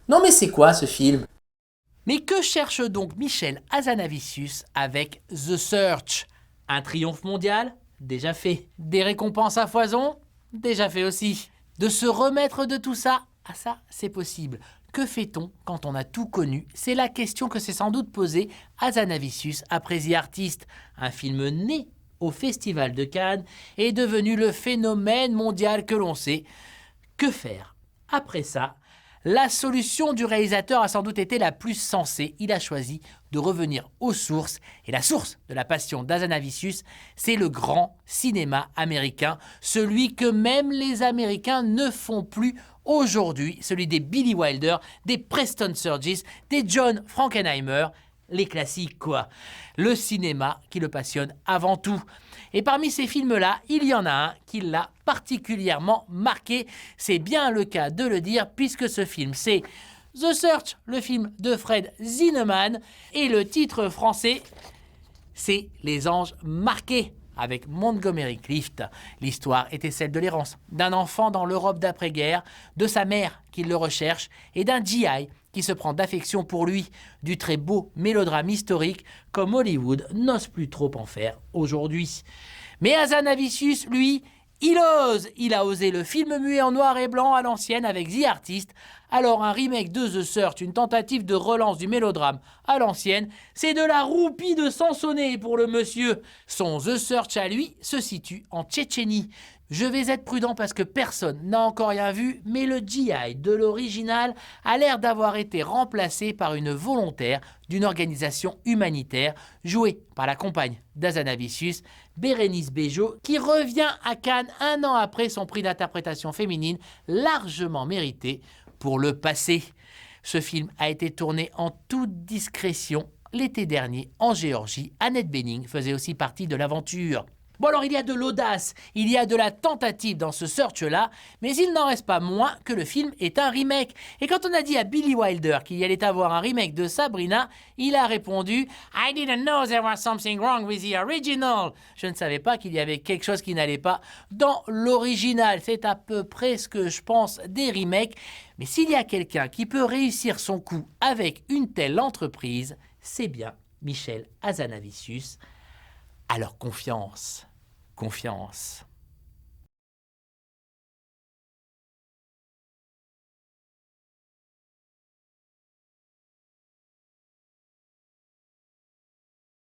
Non mais c'est quoi ce film? Mais que cherche donc Michel Hazanavicius avec The Search? Un triomphe mondial? Déjà fait. Des récompenses à foison? Déjà fait aussi. De se remettre de tout ça? Ah ça, c'est possible. Que fait-on quand on a tout connu? C'est la question que s'est sans doute posée Hazanavicius après The Artist, un film né au Festival de Cannes et devenu le phénomène mondial que l'on sait. Que faire après ça? La solution du réalisateur a sans doute été la plus sensée. Il a choisi de revenir aux sources. Et la source de la passion d'Hazanavicius, c'est le grand cinéma américain, celui que même les Américains ne font plus aujourd'hui, celui des Billy Wilder, des Preston Sturges, des John Frankenheimer. Les classiques, quoi. Le cinéma qui le passionne avant tout. Et parmi ces films-là, il y en a un qui l'a particulièrement marqué. C'est bien le cas de le dire, puisque ce film, c'est The Search, le film de Fred Zinnemann. Et le titre français, c'est Les Anges marqués, avec Montgomery Clift. L'histoire était celle de l'errance d'un enfant dans l'Europe d'après-guerre, de sa mère qui le recherche et d'un GI qui se prend d'affection pour lui, du très beau mélodrame historique comme Hollywood n'ose plus trop en faire aujourd'hui. Mais Hazanavicius, lui, il ose. Il a osé le film muet en noir et blanc à l'ancienne avec The Artist. Alors un remake de The Search, une tentative de relance du mélodrame à l'ancienne, c'est de la roupie de Sansonnet pour le monsieur. Son The Search à lui se situe en Tchétchénie. Je vais être prudent parce que personne n'a encore rien vu, mais le GI de l'original a l'air d'avoir été remplacé par une volontaire d'une organisation humanitaire jouée par la compagne d'Hazanavicius, Bérénice Bejo, qui revient à Cannes un an après son prix d'interprétation féminine largement mérité pour Le Passé. Ce film a été tourné en toute discrétion l'été dernier en Géorgie. Annette Bening faisait aussi partie de l'aventure. Bon alors il y a de l'audace, il y a de la tentative dans ce Search-là, mais il n'en reste pas moins que le film est un remake. Et quand on a dit à Billy Wilder qu'il y allait avoir un remake de Sabrina, il a répondu « I didn't know there was something wrong with the original ». Je ne savais pas qu'il y avait quelque chose qui n'allait pas dans l'original. C'est à peu près ce que je pense des remakes. Mais s'il y a quelqu'un qui peut réussir son coup avec une telle entreprise, c'est bien Michel Hazanavicius. Alors confiance, confiance.